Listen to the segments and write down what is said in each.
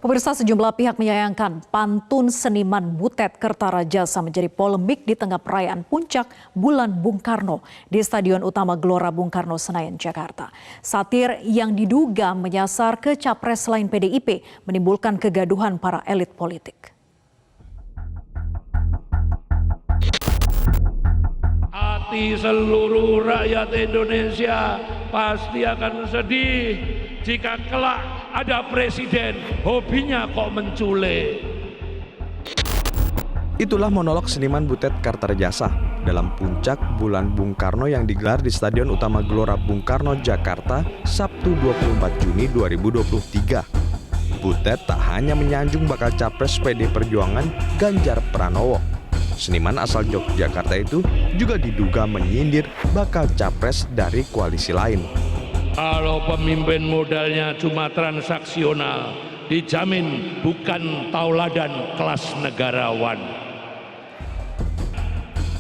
Pemirsa, sejumlah pihak menyayangkan pantun seniman Butet Kertarajasa menjadi polemik di tengah perayaan puncak Bulan Bung Karno di Stadion Utama Gelora Bung Karno, Senayan, Jakarta. Satir yang diduga menyasar ke capres selain PDIP menimbulkan kegaduhan para elit politik. Hati seluruh rakyat Indonesia pasti akan sedih jika kelak ada presiden hobinya kok menculik. Itulah monolog seniman Butet Kertarajasa dalam puncak Bulan Bung Karno yang digelar di Stadion Utama Gelora Bung Karno, Jakarta, Sabtu 24 Juni 2023. Butet tak hanya menyanjung bakal capres PD Perjuangan Ganjar Pranowo. Seniman asal Yogyakarta itu juga diduga menyindir bakal capres dari koalisi lain. Kalau pemimpin modalnya cuma transaksional, dijamin bukan tauladan kelas negarawan.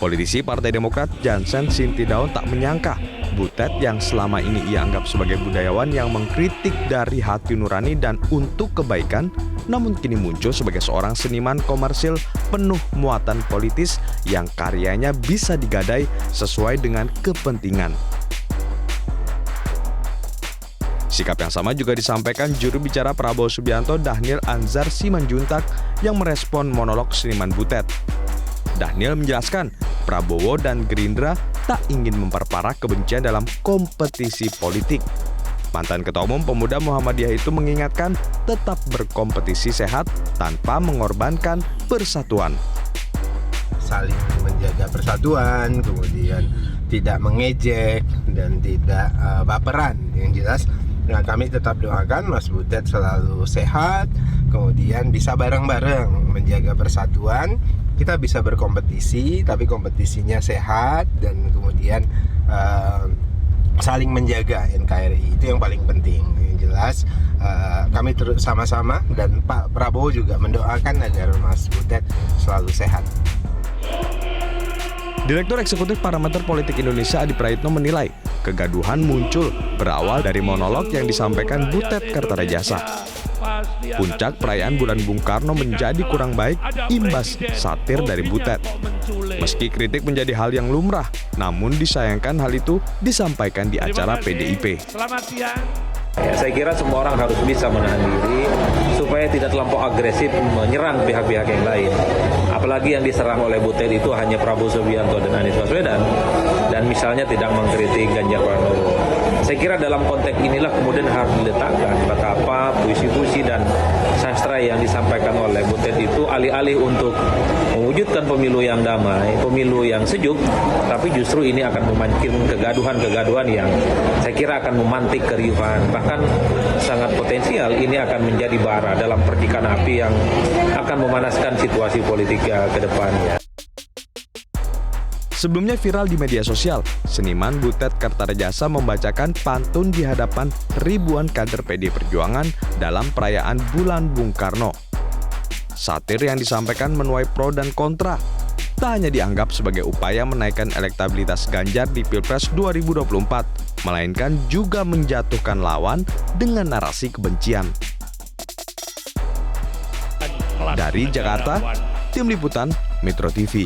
Politisi Partai Demokrat Jansen Sintidaun tak menyangka Butet yang selama ini ia anggap sebagai budayawan yang mengkritik dari hati nurani dan untuk kebaikan, namun kini muncul sebagai seorang seniman komersil penuh muatan politis yang karyanya bisa digadai sesuai dengan kepentingan. Sikap yang sama juga disampaikan juru bicara Prabowo Subianto Dhanil Anzar Simanjuntak yang merespon monolog seniman Butet. Dhanil menjelaskan Prabowo dan Gerindra tak ingin memperparah kebencian dalam kompetisi politik. Mantan Ketua Umum Pemuda Muhammadiyah itu mengingatkan tetap berkompetisi sehat tanpa mengorbankan persatuan. Saling menjaga persatuan, kemudian tidak mengejek dan tidak baperan. Yang jelas, kami tetap doakan Mas Butet selalu sehat, kemudian bisa bareng-bareng menjaga persatuan. Kita bisa berkompetisi, tapi kompetisinya sehat dan kemudian saling menjaga NKRI, itu yang paling penting. Yang jelas kami terus sama-sama dan Pak Prabowo juga mendoakan agar Mas Butet selalu sehat. Direktur Eksekutif Parameter Politik Indonesia Adi Praitno menilai kegaduhan muncul berawal dari monolog yang disampaikan Butet Kertarajasa. Puncak perayaan Bulan Bung Karno menjadi kurang baik imbas satir dari Butet. Meski kritik menjadi hal yang lumrah, namun disayangkan hal itu disampaikan di acara PDIP. Selamat siang. Ya, saya kira semua orang harus bisa menahan diri supaya tidak terlampau agresif menyerang pihak-pihak yang lain. Apalagi yang diserang oleh Butet itu hanya Prabowo Subianto dan Anies Baswedan, dan misalnya tidak mengkritik Ganjar Pranowo. Saya kira dalam konteks inilah kemudian harus diletakkan betapa puisi-puisi dan sastra yang disampaikan oleh Butet itu alih-alih untuk mewujudkan pemilu yang damai, pemilu yang sejuk, tapi justru ini akan memancing kegaduhan-kegaduhan yang saya kira akan memantik keriuhan. Bahkan sangat potensial ini akan menjadi bara dalam percikan api yang akan memanaskan situasi politik ke depannya. Sebelumnya viral di media sosial, seniman Butet Kertarajasa membacakan pantun di hadapan ribuan kader PD Perjuangan dalam perayaan Bulan Bung Karno. Satir yang disampaikan menuai pro dan kontra. Tak hanya dianggap sebagai upaya menaikkan elektabilitas Ganjar di Pilpres 2024, melainkan juga menjatuhkan lawan dengan narasi kebencian. Dari Jakarta, Tim Liputan Metro TV.